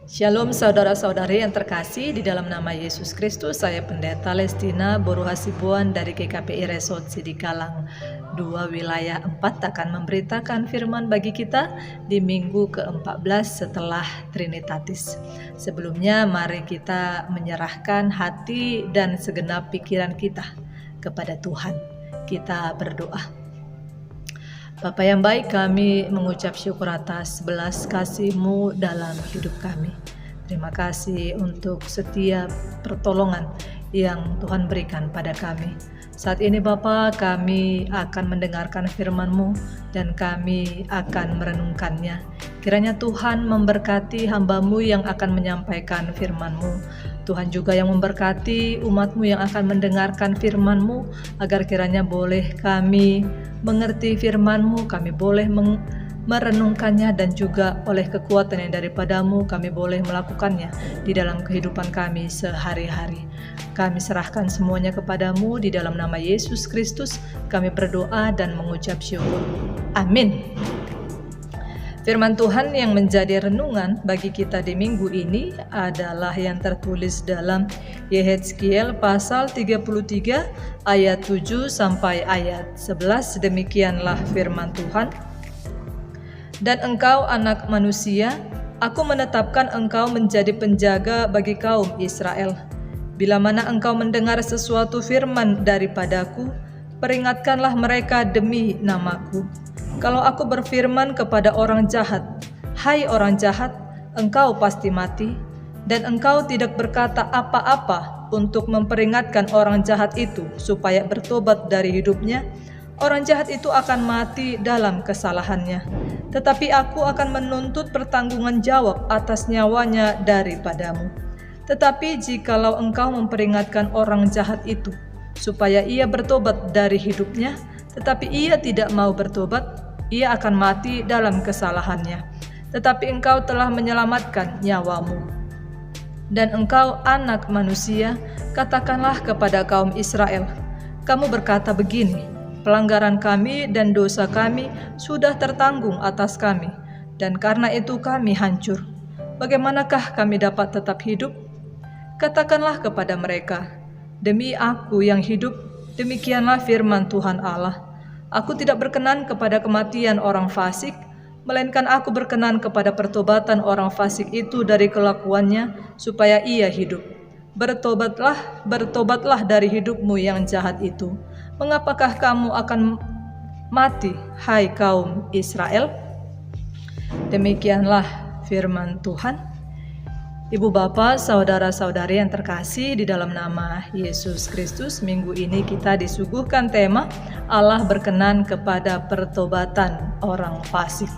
Shalom saudara-saudari yang terkasih di dalam nama Yesus Kristus. Saya Pendeta Lestina Boru Hasibuan dari GKPI Resort Sidikalang 2 wilayah 4 akan memberitakan firman bagi kita di minggu ke-14 setelah Trinitatis. Sebelumnya mari kita menyerahkan hati dan segenap pikiran kita kepada Tuhan. Kita berdoa. Bapa yang baik, kami mengucap syukur atas belas kasih-Mu dalam hidup kami. Terima kasih untuk setiap pertolongan yang Tuhan berikan pada kami. Saat ini Bapa, kami akan mendengarkan firman-Mu dan kami akan merenungkannya. Kiranya Tuhan memberkati hamba-Mu yang akan menyampaikan firman-Mu. Tuhan juga yang memberkati umat-Mu yang akan mendengarkan firman-Mu, agar kiranya boleh kami mengerti firman-Mu, kami boleh merenungkannya, dan juga oleh kekuatan yang daripada-Mu kami boleh melakukannya di dalam kehidupan kami sehari-hari. Kami serahkan semuanya kepada-Mu di dalam nama Yesus Kristus. Kami berdoa dan mengucap syukur. Amin. Firman Tuhan yang menjadi renungan bagi kita di minggu ini adalah yang tertulis dalam Yehezkiel pasal 33 ayat 7 sampai ayat 11. Demikianlah firman Tuhan. Dan engkau anak manusia, aku menetapkan engkau menjadi penjaga bagi kaum Israel. Bila mana engkau mendengar sesuatu firman daripadaku, peringatkanlah mereka demi namaku. Kalau aku berfirman kepada orang jahat, hai orang jahat, engkau pasti mati, dan engkau tidak berkata apa-apa untuk memperingatkan orang jahat itu supaya bertobat dari hidupnya, orang jahat itu akan mati dalam kesalahannya. Tetapi aku akan menuntut pertanggungan jawab atas nyawanya daripadamu. Tetapi jikalau engkau memperingatkan orang jahat itu supaya ia bertobat dari hidupnya, tetapi ia tidak mau bertobat, ia akan mati dalam kesalahannya. Tetapi engkau telah menyelamatkan nyawamu. Dan engkau anak manusia, katakanlah kepada kaum Israel, kamu berkata begini, pelanggaran kami dan dosa kami sudah tertanggung atas kami, dan karena itu kami hancur. Bagaimanakah kami dapat tetap hidup? Katakanlah kepada mereka, demi aku yang hidup, demikianlah firman Tuhan Allah, aku tidak berkenan kepada kematian orang fasik, melainkan aku berkenan kepada pertobatan orang fasik itu dari kelakuannya, supaya ia hidup. Bertobatlah dari hidupmu yang jahat itu. Mengapakah kamu akan mati, hai kaum Israel? Demikianlah firman Tuhan. Ibu bapak, saudara-saudari yang terkasih di dalam nama Yesus Kristus, minggu ini kita disuguhkan tema Allah berkenan kepada pertobatan orang fasik.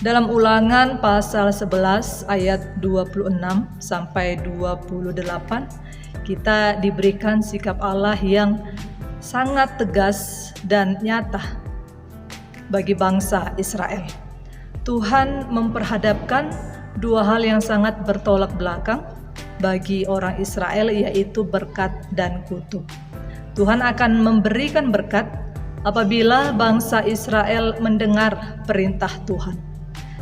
Dalam Ulangan pasal 11 ayat 26 sampai 28, kita diberikan sikap Allah yang sangat tegas dan nyata bagi bangsa Israel. Tuhan memperhadapkan dua hal yang sangat bertolak belakang bagi orang Israel, yaitu berkat dan kutuk. Tuhan akan memberikan berkat apabila bangsa Israel mendengar perintah Tuhan.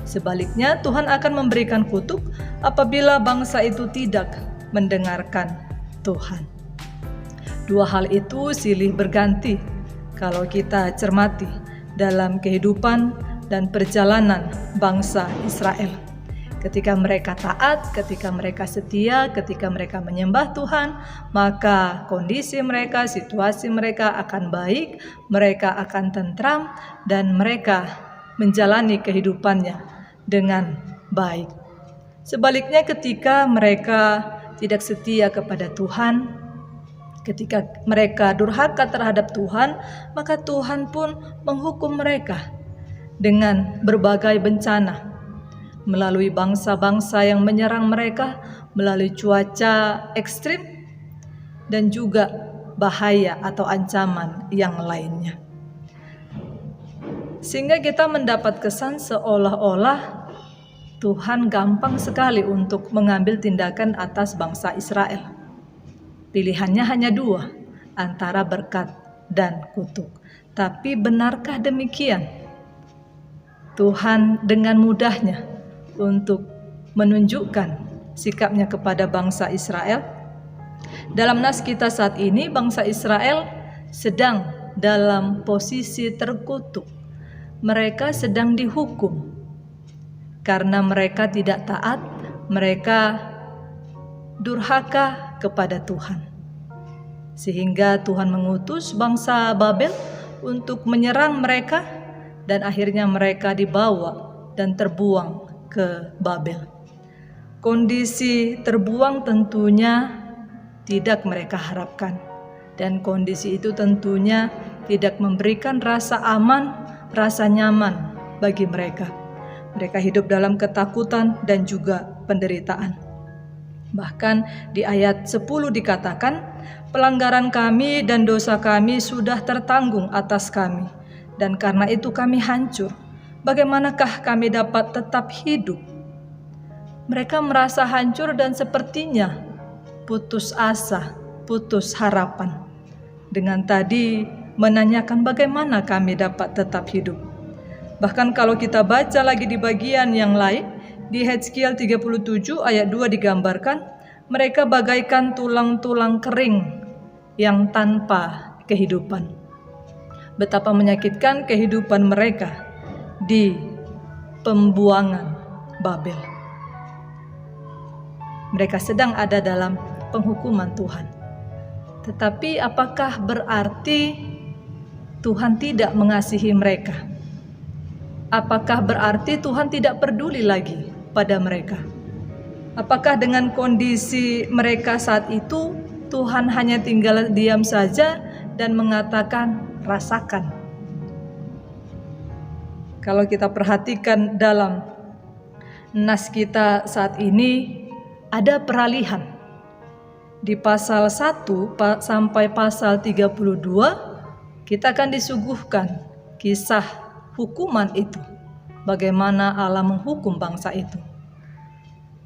Sebaliknya, Tuhan akan memberikan kutuk apabila bangsa itu tidak mendengarkan Tuhan. Dua hal itu silih berganti kalau kita cermati dalam kehidupan dan perjalanan bangsa Israel. Ketika mereka taat, ketika mereka setia, ketika mereka menyembah Tuhan, maka kondisi mereka, situasi mereka akan baik, mereka akan tentram, dan mereka menjalani kehidupannya dengan baik. Sebaliknya, ketika mereka tidak setia kepada Tuhan, ketika mereka durhaka terhadap Tuhan, maka Tuhan pun menghukum mereka dengan berbagai bencana, melalui bangsa-bangsa yang menyerang mereka, melalui cuaca ekstrim, dan juga bahaya atau ancaman yang lainnya. Sehingga kita mendapat kesan seolah-olah Tuhan gampang sekali untuk mengambil tindakan atas bangsa Israel. Pilihannya hanya dua, antara berkat dan kutuk. Tapi benarkah demikian? Tuhan dengan mudahnya untuk menunjukkan sikapnya kepada bangsa Israel. Dalam nas kita saat ini, bangsa Israel sedang dalam posisi terkutuk. Mereka sedang dihukum karena mereka tidak taat, mereka durhaka kepada Tuhan. Sehingga Tuhan mengutus bangsa Babel untuk menyerang mereka, dan akhirnya mereka dibawa dan terbuang ke Babel. Kondisi terbuang tentunya tidak mereka harapkan, dan kondisi itu tentunya tidak memberikan rasa aman, rasa nyaman bagi mereka. Mereka hidup dalam ketakutan dan juga penderitaan. Bahkan di ayat 10 dikatakan, pelanggaran kami dan dosa kami sudah tertanggung atas kami, dan karena itu kami hancur. Bagaimanakah kami dapat tetap hidup? Mereka merasa hancur dan sepertinya putus asa, putus harapan. Dengan tadi menanyakan bagaimana kami dapat tetap hidup. Bahkan kalau kita baca lagi di bagian yang lain, di Hezkiel 37 ayat 2 digambarkan, mereka bagaikan tulang-tulang kering yang tanpa kehidupan. Betapa menyakitkan kehidupan mereka di pembuangan Babel. Mereka sedang ada dalam penghukuman Tuhan. Tetapi apakah berarti Tuhan tidak mengasihi mereka? Apakah berarti Tuhan tidak peduli lagi pada mereka? Apakah dengan kondisi mereka saat itu Tuhan hanya tinggal diam saja dan mengatakan rasakan? Kalau kita perhatikan dalam nas kita saat ini, ada peralihan. Di pasal 1 sampai pasal 32 kita akan disuguhkan kisah hukuman itu, bagaimana Allah menghukum bangsa itu.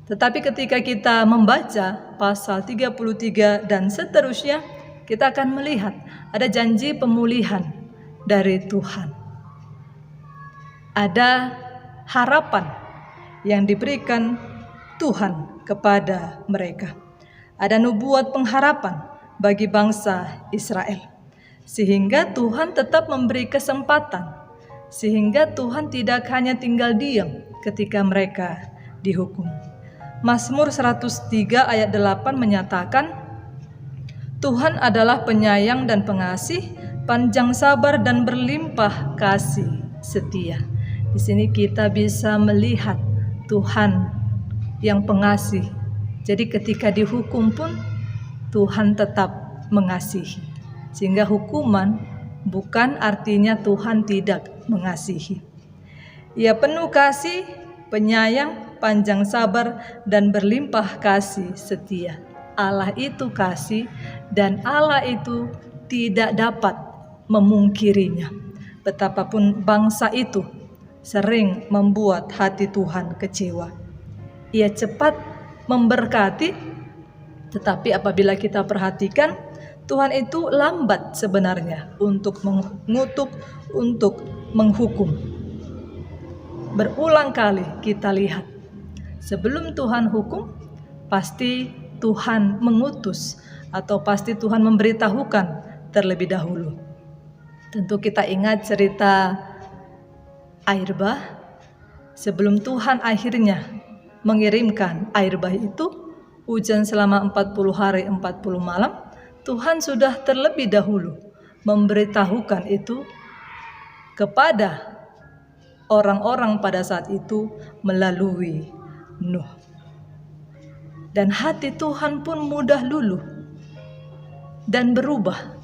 Tetapi ketika kita membaca pasal 33 dan seterusnya, kita akan melihat ada janji pemulihan dari Tuhan. Ada harapan yang diberikan Tuhan kepada mereka. Ada nubuat pengharapan bagi bangsa Israel. Sehingga Tuhan tetap memberi kesempatan. Sehingga Tuhan tidak hanya tinggal diam ketika mereka dihukum. Mazmur 103 ayat 8 menyatakan, Tuhan adalah penyayang dan pengasih, panjang sabar dan berlimpah kasih setia. Di sini kita bisa melihat Tuhan yang pengasih. Jadi ketika dihukum pun Tuhan tetap mengasihi. Sehingga hukuman bukan artinya Tuhan tidak mengasihi. Ia penuh kasih, penyayang, panjang sabar, dan berlimpah kasih setia. Allah itu kasih dan Allah itu tidak dapat memungkirinya. Betapapun bangsa itu sering membuat hati Tuhan kecewa. Ia cepat memberkati, tetapi apabila kita perhatikan, Tuhan itu lambat sebenarnya untuk mengutuk, untuk menghukum. Berulang kali kita lihat, sebelum Tuhan hukum, pasti Tuhan mengutus atau pasti Tuhan memberitahukan terlebih dahulu. Tentu kita ingat cerita air bah, sebelum Tuhan akhirnya mengirimkan air bah itu, hujan selama 40 hari 40 malam, Tuhan sudah terlebih dahulu memberitahukan itu kepada orang-orang pada saat itu melalui Nuh. Dan hati Tuhan pun mudah luluh dan berubah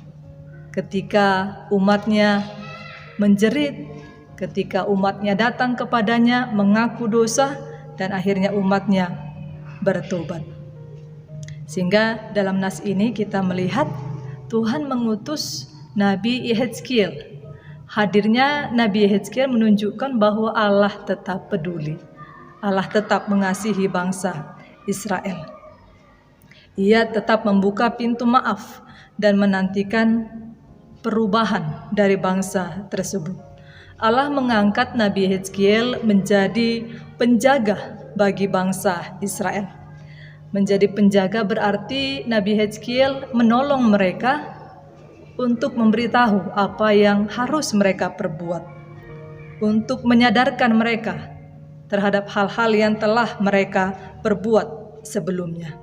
ketika umatnya menjerit, ketika umatnya datang kepadanya mengaku dosa, dan akhirnya umatnya bertobat. Sehingga dalam nas ini kita melihat Tuhan mengutus Nabi Yehezkiel. Hadirnya Nabi Yehezkiel menunjukkan bahwa Allah tetap peduli. Allah tetap mengasihi bangsa Israel. Ia tetap membuka pintu maaf dan menantikan perubahan dari bangsa tersebut. Allah mengangkat Nabi Yehezkiel menjadi penjaga bagi bangsa Israel. Menjadi penjaga berarti Nabi Hezkiel menolong mereka untuk memberitahu apa yang harus mereka perbuat, untuk menyadarkan mereka terhadap hal-hal yang telah mereka perbuat sebelumnya.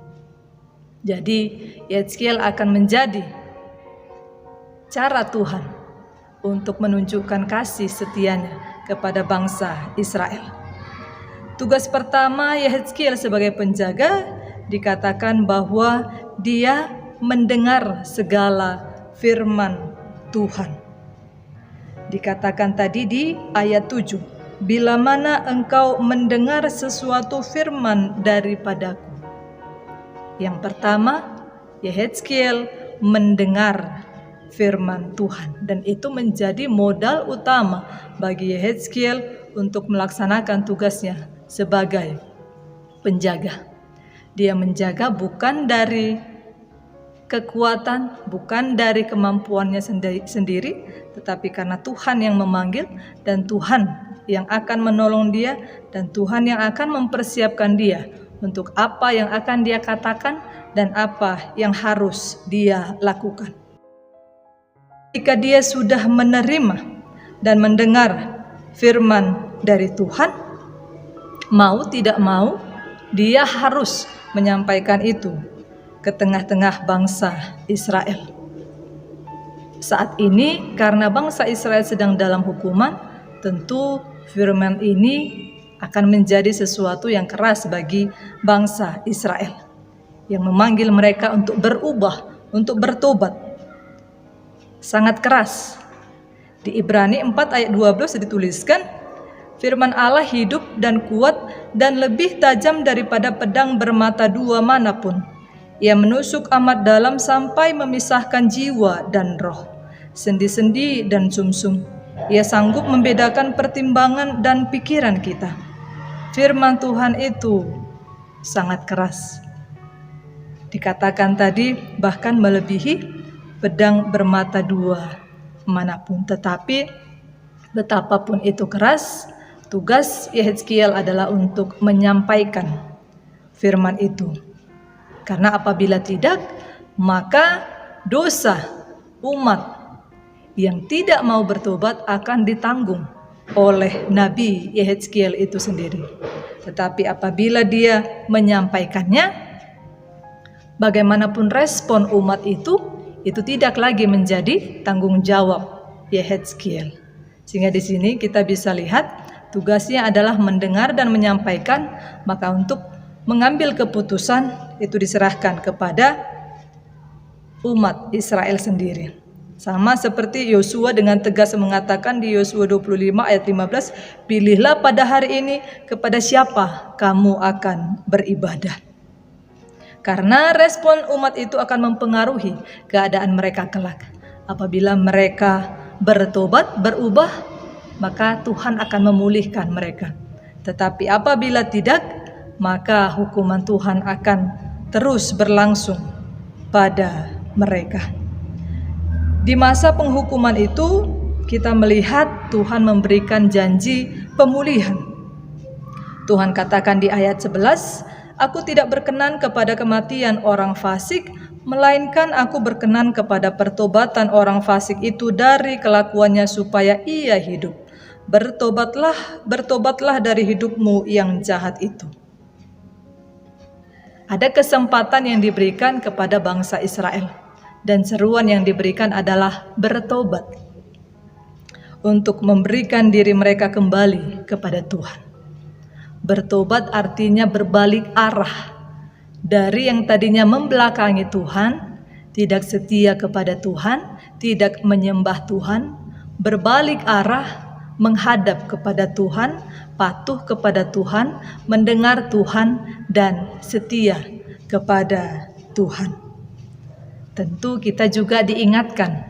Jadi Hezkiel akan menjadi cara Tuhan untuk menunjukkan kasih setianya kepada bangsa Israel. Tugas pertama Yehezkiel sebagai penjaga dikatakan bahwa dia mendengar segala firman Tuhan. Dikatakan tadi di ayat 7, bila mana engkau mendengar sesuatu firman daripadaku. Yang pertama, Yehezkiel mendengar firman Tuhan, dan itu menjadi modal utama bagi Yehezkiel untuk melaksanakan tugasnya sebagai penjaga. Dia menjaga bukan dari kekuatan, bukan dari kemampuannya sendiri, tetapi karena Tuhan yang memanggil, dan Tuhan yang akan menolong dia, dan Tuhan yang akan mempersiapkan dia untuk apa yang akan dia katakan dan apa yang harus dia lakukan. Jika dia sudah menerima dan mendengar firman dari Tuhan, mau tidak mau dia harus menyampaikan itu ke tengah-tengah bangsa Israel. Saat ini karena bangsa Israel sedang dalam hukuman, tentu firman ini akan menjadi sesuatu yang keras bagi bangsa Israel, yang memanggil mereka untuk berubah, untuk bertobat. Sangat keras. Di Ibrani 4 ayat 12 dituliskan, firman Allah hidup dan kuat dan lebih tajam daripada pedang bermata dua manapun. Ia menusuk amat dalam sampai memisahkan jiwa dan roh, sendi-sendi dan sumsum. Ia sanggup membedakan pertimbangan dan pikiran kita. Firman Tuhan itu sangat keras. Dikatakan tadi bahkan melebihi pedang bermata dua manapun. Tetapi betapapun itu keras, tugas Yehezkiel adalah untuk menyampaikan firman itu. Karena apabila tidak, maka dosa umat yang tidak mau bertobat akan ditanggung oleh Nabi Yehezkiel itu sendiri. Tetapi apabila dia menyampaikannya, bagaimanapun respon umat itu tidak lagi menjadi tanggung jawab Yehezkiel. Sehingga di sini kita bisa lihat tugasnya adalah mendengar dan menyampaikan, maka untuk mengambil keputusan itu diserahkan kepada umat Israel sendiri. Sama seperti Yosua dengan tegas mengatakan di Yosua 25 ayat 15, pilihlah pada hari ini kepada siapa kamu akan beribadah. Karena respon umat itu akan mempengaruhi keadaan mereka kelak. Apabila mereka bertobat, berubah, maka Tuhan akan memulihkan mereka. Tetapi apabila tidak, maka hukuman Tuhan akan terus berlangsung pada mereka. Di masa penghukuman itu, kita melihat Tuhan memberikan janji pemulihan. Tuhan katakan di ayat 11, Aku tidak berkenan kepada kematian orang fasik, melainkan aku berkenan kepada pertobatan orang fasik itu dari kelakuannya supaya ia hidup. Bertobatlah dari hidupmu yang jahat itu. Ada kesempatan yang diberikan kepada bangsa Israel, dan seruan yang diberikan adalah bertobat untuk memberikan diri mereka kembali kepada Tuhan. Bertobat artinya berbalik arah dari yang tadinya membelakangi Tuhan, tidak setia kepada Tuhan, tidak menyembah Tuhan, berbalik arah menghadap kepada Tuhan, patuh kepada Tuhan, mendengar Tuhan, dan setia kepada Tuhan. Tentu kita juga diingatkan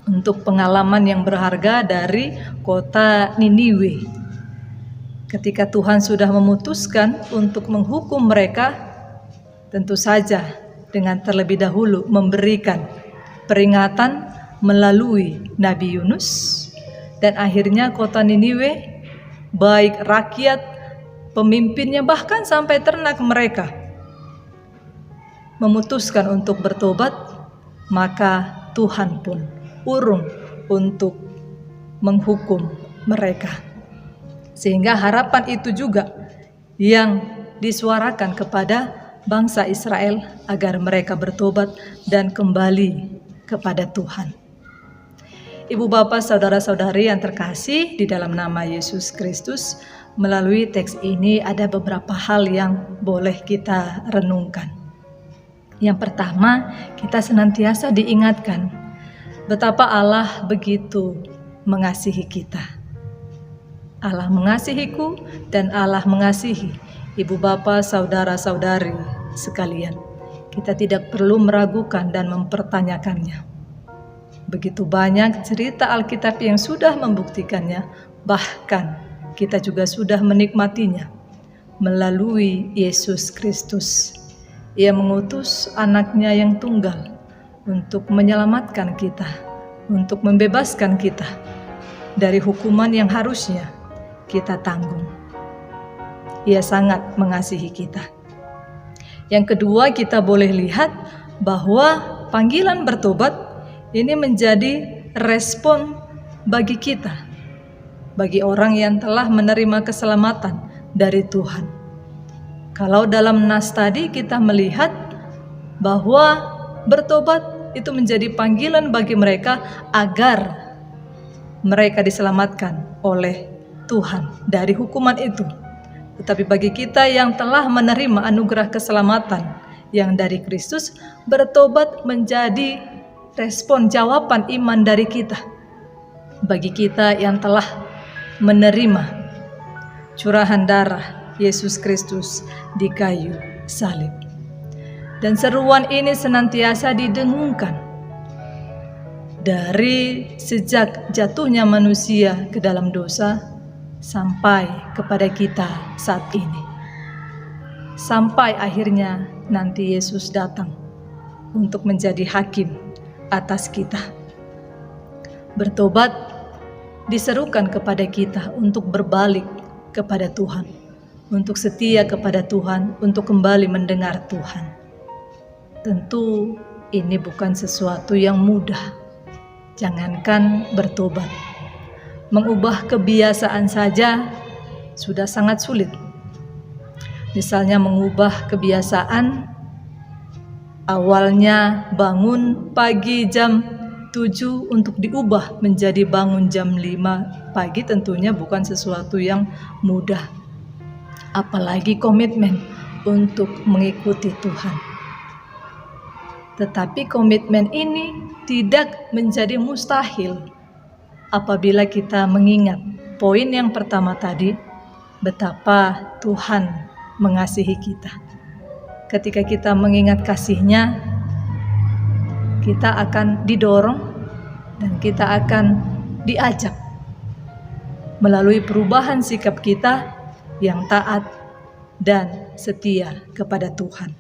untuk pengalaman yang berharga dari kota Niniwe. Ketika Tuhan sudah memutuskan untuk menghukum mereka, tentu saja dengan terlebih dahulu memberikan peringatan melalui Nabi Yunus, dan akhirnya kota Niniwe, baik rakyat pemimpinnya, bahkan sampai ternak mereka memutuskan untuk bertobat, maka Tuhan pun urung untuk menghukum mereka. Sehingga harapan itu juga yang disuarakan kepada bangsa Israel agar mereka bertobat dan kembali kepada Tuhan. Ibu bapak, saudara-saudari yang terkasih di dalam nama Yesus Kristus, melalui teks ini ada beberapa hal yang boleh kita renungkan. Yang pertama, kita senantiasa diingatkan betapa Allah begitu mengasihi kita. Allah mengasihiku dan Allah mengasihi ibu bapa, saudara-saudari sekalian. Kita tidak perlu meragukan dan mempertanyakannya. Begitu banyak cerita Alkitab yang sudah membuktikannya, bahkan kita juga sudah menikmatinya melalui Yesus Kristus. Ia mengutus anaknya yang tunggal untuk menyelamatkan kita, untuk membebaskan kita dari hukuman yang harusnya kita tanggung. Ia sangat mengasihi kita. Yang kedua, kita boleh lihat bahwa panggilan bertobat ini menjadi respon bagi kita, bagi orang yang telah menerima keselamatan dari Tuhan. Kalau dalam nas tadi kita melihat bahwa bertobat itu menjadi panggilan bagi mereka agar mereka diselamatkan oleh Tuhan dari hukuman itu. Tetapi bagi kita yang telah menerima anugerah keselamatan yang dari Kristus, bertobat menjadi respon jawaban iman dari kita. Bagi kita yang telah menerima curahan darah Yesus Kristus di kayu salib. Dan seruan ini senantiasa didengungkan dari sejak jatuhnya manusia ke dalam dosa sampai kepada kita saat ini. Sampai akhirnya nanti Yesus datang untuk menjadi hakim atas kita. Bertobat diserukan kepada kita untuk berbalik kepada Tuhan, untuk setia kepada Tuhan, untuk kembali mendengar Tuhan. Tentu ini bukan sesuatu yang mudah. Jangankan bertobat, mengubah kebiasaan saja sudah sangat sulit. Misalnya mengubah kebiasaan awalnya bangun pagi jam 7 untuk diubah menjadi bangun jam 5 pagi, tentunya bukan sesuatu yang mudah. Apalagi komitmen untuk mengikuti Tuhan. Tetapi komitmen ini tidak menjadi mustahil apabila kita mengingat poin yang pertama tadi, betapa Tuhan mengasihi kita. Ketika kita mengingat kasih-Nya, kita akan didorong dan kita akan diajak melalui perubahan sikap kita yang taat dan setia kepada Tuhan.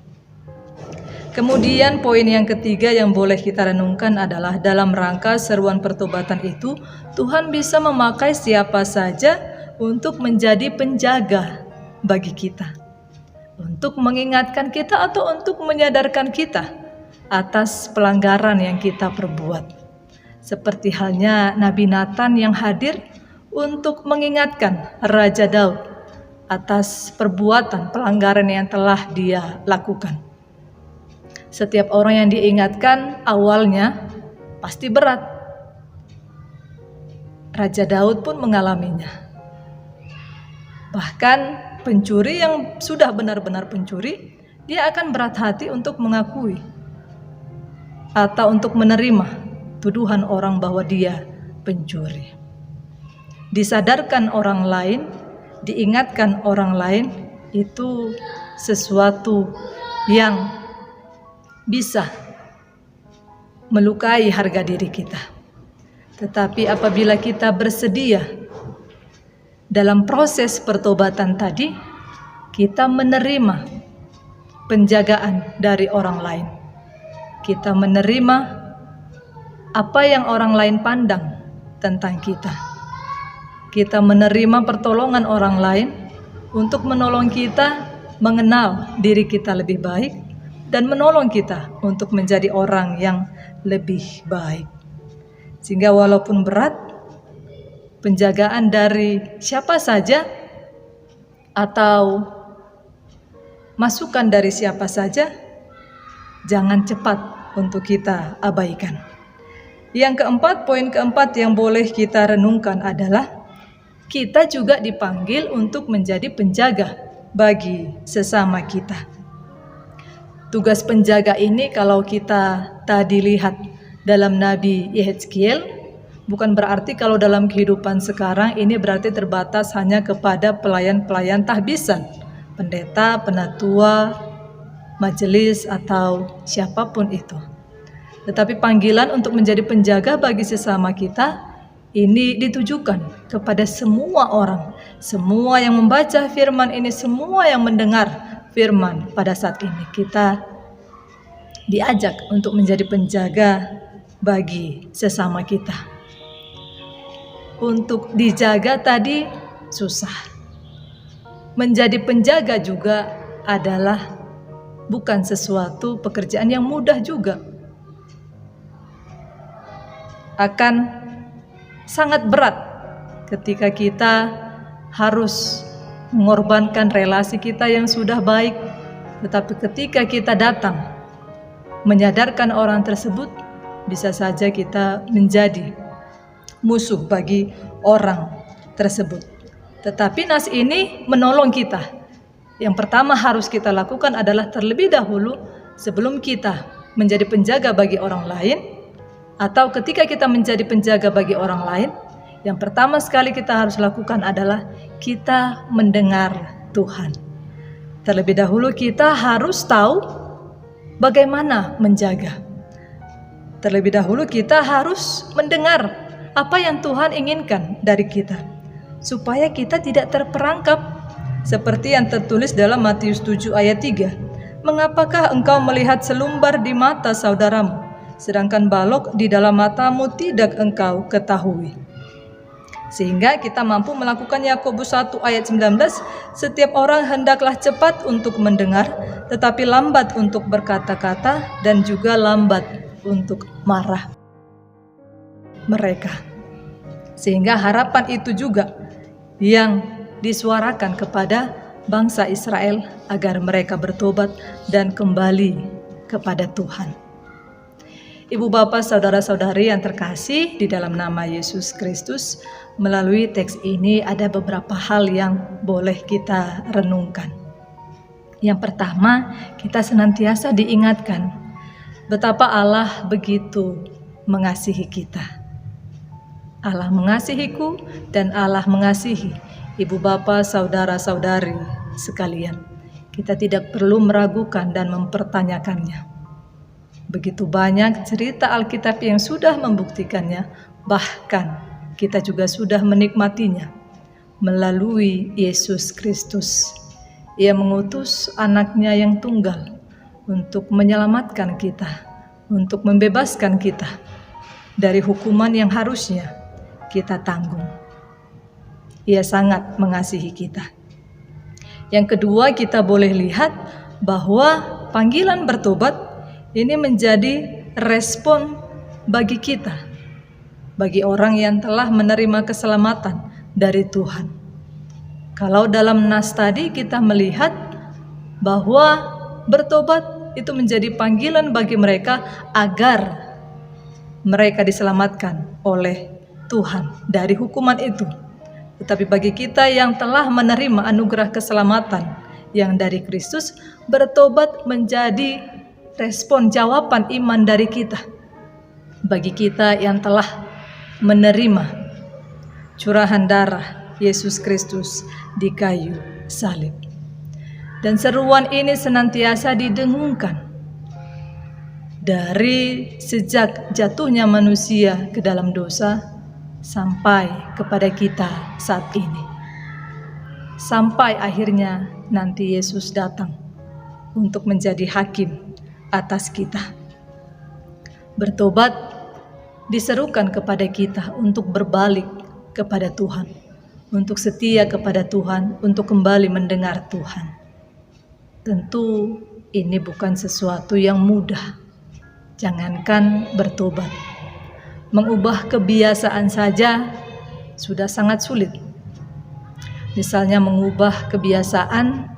Kemudian poin yang ketiga yang boleh kita renungkan adalah dalam rangka seruan pertobatan itu, Tuhan bisa memakai siapa saja untuk menjadi penjaga bagi kita, untuk mengingatkan kita atau untuk menyadarkan kita atas pelanggaran yang kita perbuat. Seperti halnya Nabi Nathan yang hadir untuk mengingatkan Raja Daud atas perbuatan pelanggaran yang telah dia lakukan. Setiap orang yang diingatkan awalnya pasti berat. Raja Daud pun mengalaminya. Bahkan pencuri yang sudah benar-benar pencuri, dia akan berat hati untuk mengakui atau untuk menerima tuduhan orang bahwa dia pencuri. Disadarkan orang lain, diingatkan orang lain, itu sesuatu yang bisa melukai harga diri kita. Tetapi apabila kita bersedia dalam proses pertobatan tadi, kita menerima penjagaan dari orang lain. Kita menerima apa yang orang lain pandang tentang kita. Kita menerima pertolongan orang lain untuk menolong kita mengenal diri kita lebih baik dan menolong kita untuk menjadi orang yang lebih baik. Sehingga walaupun berat, penjagaan dari siapa saja atau masukan dari siapa saja, jangan cepat untuk kita abaikan. Yang keempat, poin keempat yang boleh kita renungkan adalah kita juga dipanggil untuk menjadi penjaga bagi sesama kita. Tugas penjaga ini kalau kita tadi lihat dalam Nabi Yehezkiel, bukan berarti kalau dalam kehidupan sekarang ini berarti terbatas hanya kepada pelayan-pelayan tahbisan, pendeta, penatua, majelis, atau siapapun itu. Tetapi panggilan untuk menjadi penjaga bagi sesama kita ini ditujukan kepada semua orang, semua yang membaca firman ini, semua yang mendengar firman pada saat ini. Kita diajak untuk menjadi penjaga bagi sesama kita. Untuk dijaga tadi susah. Menjadi penjaga juga adalah bukan sesuatu pekerjaan yang mudah juga. Akan sangat berat ketika kita harus mengorbankan relasi kita yang sudah baik, tetapi ketika kita datang menyadarkan orang tersebut, bisa saja kita menjadi musuh bagi orang tersebut. Tetapi nas ini menolong kita. Yang pertama harus kita lakukan adalah terlebih dahulu sebelum kita menjadi penjaga bagi orang lain, atau ketika kita menjadi penjaga bagi orang lain, yang pertama sekali kita harus lakukan adalah kita mendengar Tuhan. Terlebih dahulu kita harus tahu bagaimana menjaga. Terlebih dahulu kita harus mendengar apa yang Tuhan inginkan dari kita, supaya kita tidak terperangkap seperti yang tertulis dalam Matius 7 ayat 3. Mengapakah engkau melihat selumbar di mata saudaramu, sedangkan balok di dalam matamu tidak engkau ketahui? Sehingga kita mampu melakukan Yakobus 1 ayat 19, setiap orang hendaklah cepat untuk mendengar, tetapi lambat untuk berkata-kata, dan juga lambat untuk marah mereka. Sehingga harapan itu juga yang disuarakan kepada bangsa Israel agar mereka bertobat dan kembali kepada Tuhan. Ibu bapak saudara-saudari yang terkasih di dalam nama Yesus Kristus, melalui teks ini ada beberapa hal yang boleh kita renungkan. Yang pertama, kita senantiasa diingatkan betapa Allah begitu mengasihi kita. Allah mengasihiku dan Allah mengasihi ibu bapak saudara-saudari sekalian. Kita tidak perlu meragukan dan mempertanyakannya. Begitu banyak cerita Alkitab yang sudah membuktikannya, bahkan kita juga sudah menikmatinya melalui Yesus Kristus. Ia mengutus anaknya yang tunggal untuk menyelamatkan kita, untuk membebaskan kita dari hukuman yang harusnya kita tanggung. Ia sangat mengasihi kita. Yang kedua, kita boleh lihat bahwa panggilan bertobat ini menjadi respon bagi kita, bagi orang yang telah menerima keselamatan dari Tuhan. Kalau dalam nas tadi kita melihat bahwa bertobat itu menjadi panggilan bagi mereka agar mereka diselamatkan oleh Tuhan dari hukuman itu. Tetapi bagi kita yang telah menerima anugerah keselamatan yang dari Kristus, bertobat menjadi respon jawaban iman dari kita. Bagi kita yang telah menerima curahan darah Yesus Kristus di kayu salib. Dan seruan ini senantiasa didengungkan dari sejak jatuhnya manusia ke dalam dosa sampai kepada kita saat ini. Sampai akhirnya nanti Yesus datang untuk menjadi hakim atas kita. Bertobat diserukan kepada kita untuk berbalik kepada Tuhan, untuk setia kepada Tuhan, untuk kembali mendengar Tuhan. Tentu ini bukan sesuatu yang mudah. Jangankan bertobat, mengubah kebiasaan saja sudah sangat sulit. Misalnya mengubah kebiasaan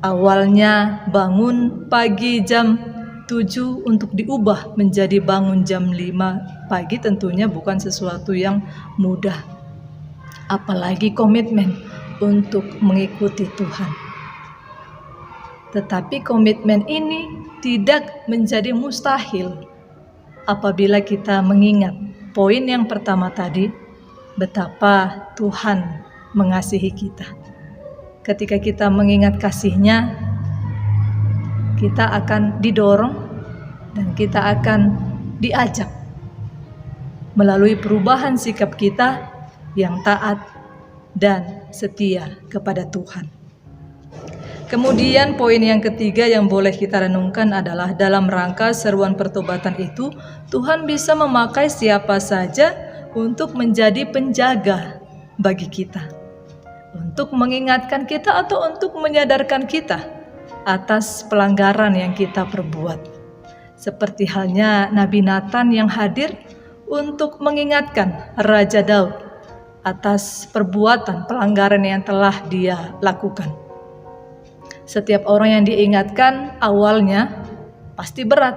awalnya bangun pagi jam 7 untuk diubah menjadi bangun jam 5 pagi, tentunya bukan sesuatu yang mudah. Apalagi komitmen untuk mengikuti Tuhan. Tetapi komitmen ini tidak menjadi mustahil apabila kita mengingat poin yang pertama tadi, betapa Tuhan mengasihi kita. Ketika kita mengingat kasih-Nya, kita akan didorong dan kita akan diajak melalui perubahan sikap kita yang taat dan setia kepada Tuhan. Kemudian poin yang ketiga yang boleh kita renungkan adalah dalam rangka seruan pertobatan itu, Tuhan bisa memakai siapa saja untuk menjadi penjaga bagi kita. Untuk mengingatkan kita atau untuk menyadarkan kita atas pelanggaran yang kita perbuat. Seperti halnya Nabi Nathan yang hadir untuk mengingatkan Raja Daud atas perbuatan pelanggaran yang telah dia lakukan. Setiap orang yang diingatkan awalnya pasti berat.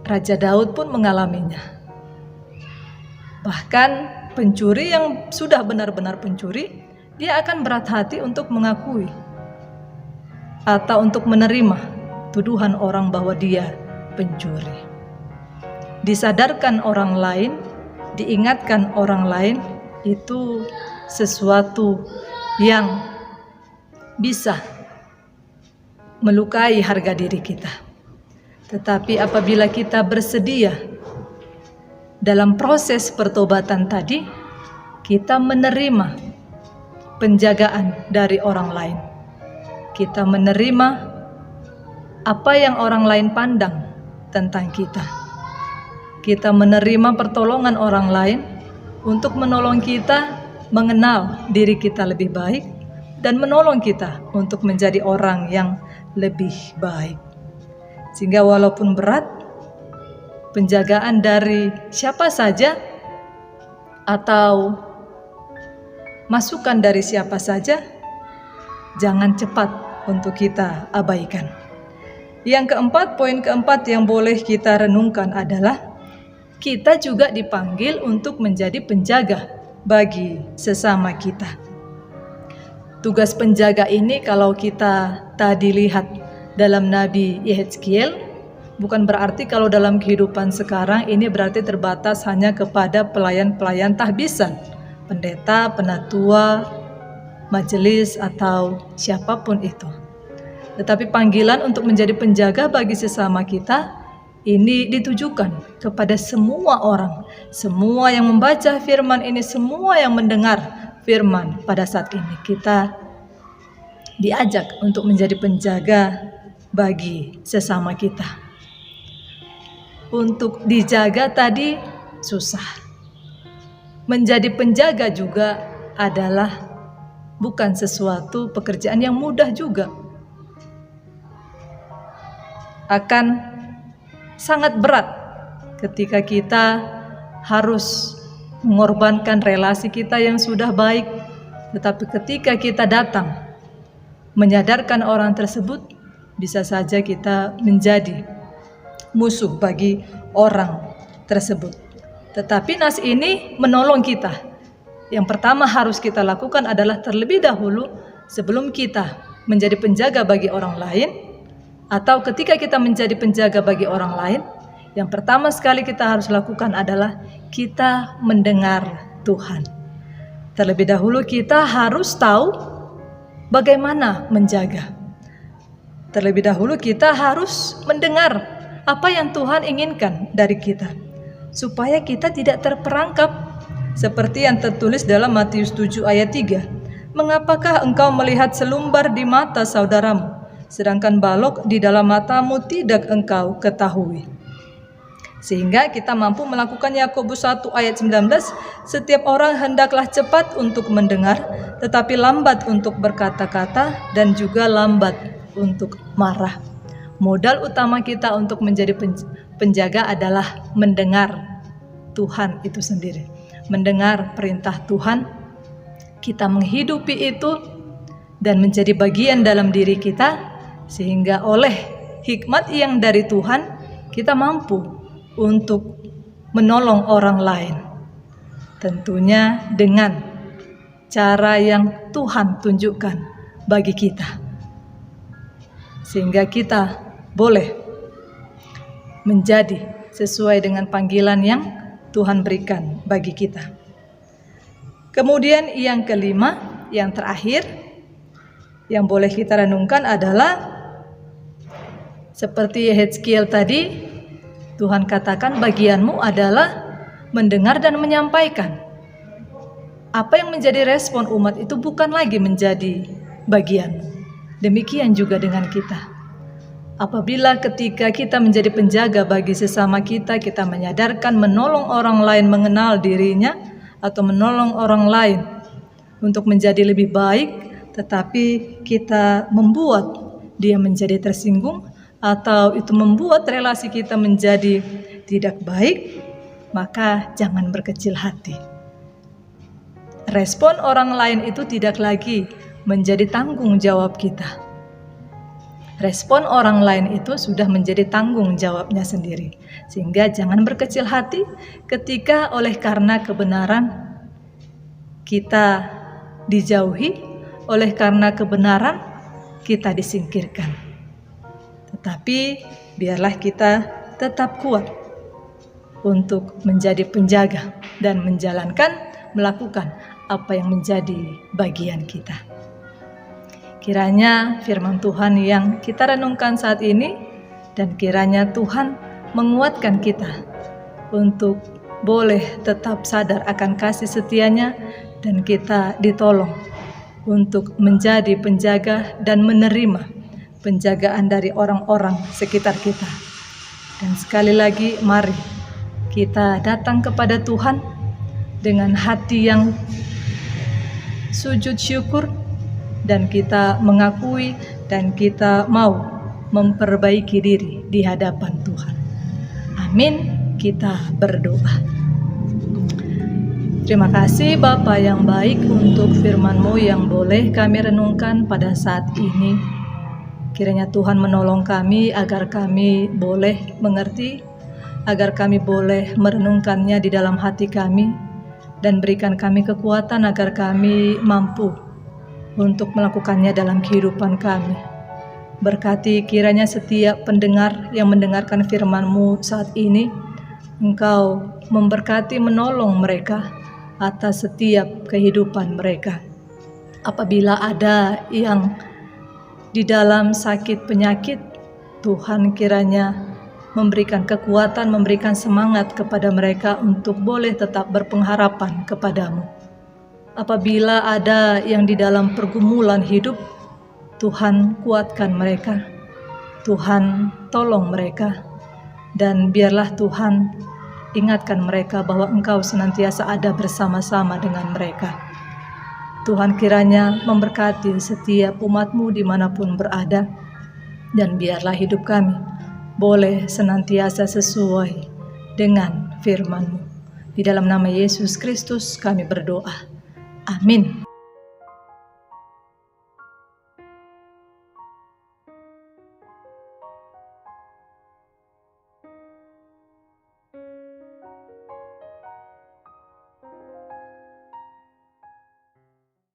Raja Daud pun mengalaminya. Bahkan pencuri yang sudah benar-benar pencuri, dia akan berat hati untuk mengakui atau untuk menerima tuduhan orang bahwa dia pencuri. Disadarkan orang lain, diingatkan orang lain, itu sesuatu yang bisa melukai harga diri kita. Tetapi apabila kita bersedia dalam proses pertobatan tadi, kita menerima penjagaan dari orang lain. Kita menerima apa yang orang lain pandang tentang kita. Kita menerima pertolongan orang lain untuk menolong kita mengenal diri kita lebih baik dan menolong kita untuk menjadi orang yang lebih baik. Sehingga walaupun berat, penjagaan dari siapa saja atau masukan dari siapa saja, jangan cepat untuk kita abaikan. Yang keempat, poin keempat yang boleh kita renungkan adalah kita juga dipanggil untuk menjadi penjaga bagi sesama kita. Tugas penjaga ini kalau kita tadi lihat dalam Nabi Yehezkiel, bukan berarti kalau dalam kehidupan sekarang ini berarti terbatas hanya kepada pelayan-pelayan tahbisan, pendeta, penatua, majelis atau siapapun itu. Tetapi panggilan untuk menjadi penjaga bagi sesama kita ini ditujukan kepada semua orang, semua yang membaca firman ini, semua yang mendengar firman pada saat ini. Kita diajak untuk menjadi penjaga bagi sesama kita. Untuk dijaga tadi susah. Menjadi penjaga juga adalah bukan sesuatu pekerjaan yang mudah juga. Akan sangat berat ketika kita harus mengorbankan relasi kita yang sudah baik, tetapi ketika kita datang menyadarkan orang tersebut, bisa saja kita menjadi musuh bagi orang tersebut. Tetapi nas ini menolong kita. Yang pertama harus kita lakukan adalah terlebih dahulu sebelum kita menjadi penjaga bagi orang lain, atau ketika kita menjadi penjaga bagi orang lain, yang pertama sekali kita harus lakukan adalah kita mendengar Tuhan. Terlebih dahulu kita harus tahu bagaimana menjaga. Terlebih dahulu kita harus mendengar apa yang Tuhan inginkan dari kita, supaya kita tidak terperangkap seperti yang tertulis dalam Matius 7 ayat 3. Mengapakah engkau melihat selumbar di mata saudaramu, sedangkan balok di dalam matamu tidak engkau ketahui? Sehingga kita mampu melakukan Yakobus 1 ayat 19, setiap orang hendaklah cepat untuk mendengar, tetapi lambat untuk berkata-kata dan juga lambat untuk marah. Modal utama kita untuk menjadi penjaga adalah mendengar Tuhan itu sendiri. Mendengar perintah Tuhan, kita menghidupi itu dan menjadi bagian dalam diri kita, sehingga oleh hikmat yang dari Tuhan kita mampu untuk menolong orang lain, tentunya dengan cara yang Tuhan tunjukkan bagi kita, sehingga kita boleh menjadi sesuai dengan panggilan yang Tuhan berikan bagi kita. Kemudian yang kelima, yang terakhir yang boleh kita renungkan adalah seperti Yehezkiel tadi, Tuhan katakan bagianmu adalah mendengar dan menyampaikan. Apa yang menjadi respon umat itu bukan lagi menjadi bagian. Demikian juga dengan kita. Apabila ketika kita menjadi penjaga bagi sesama kita, kita menyadarkan menolong orang lain mengenal dirinya atau menolong orang lain untuk menjadi lebih baik, tetapi kita membuat dia menjadi tersinggung, atau itu membuat relasi kita menjadi tidak baik, maka jangan berkecil hati. Respon orang lain itu tidak lagi menjadi tanggung jawab kita. Respon orang lain itu sudah menjadi tanggung jawabnya sendiri. Sehingga jangan berkecil hati ketika oleh karena kebenaran kita dijauhi, oleh karena kebenaran kita disingkirkan. Tetapi biarlah kita tetap kuat untuk menjadi penjaga dan melakukan apa yang menjadi bagian kita. Kiranya firman Tuhan yang kita renungkan saat ini, dan kiranya Tuhan menguatkan kita untuk boleh tetap sadar akan kasih setianya, dan kita ditolong untuk menjadi penjaga dan menerima penjagaan dari orang-orang sekitar kita. Dan sekali lagi, mari kita datang kepada Tuhan dengan hati yang sujud syukur, dan kita mengakui dan kita mau memperbaiki diri di hadapan Tuhan. Amin. Kita berdoa. Terima kasih Bapa yang baik untuk firman-Mu yang boleh kami renungkan pada saat ini. Kiranya Tuhan menolong kami agar kami boleh mengerti, agar kami boleh merenungkannya di dalam hati kami, dan berikan kami kekuatan agar kami mampu untuk melakukannya dalam kehidupan kami. Berkati kiranya setiap pendengar yang mendengarkan firman-Mu saat ini, Engkau memberkati menolong mereka atas setiap kehidupan mereka. Apabila ada yang di dalam sakit penyakit, Tuhan kiranya memberikan kekuatan, memberikan semangat kepada mereka untuk boleh tetap berpengharapan kepadamu. Apabila ada yang di dalam pergumulan hidup, Tuhan kuatkan mereka, Tuhan tolong mereka, dan biarlah Tuhan ingatkan mereka bahwa Engkau senantiasa ada bersama-sama dengan mereka. Tuhan kiranya memberkati setiap umat-Mu dimanapun berada, dan biarlah hidup kami boleh senantiasa sesuai dengan firman-Mu. Di dalam nama Yesus Kristus kami berdoa. Amin.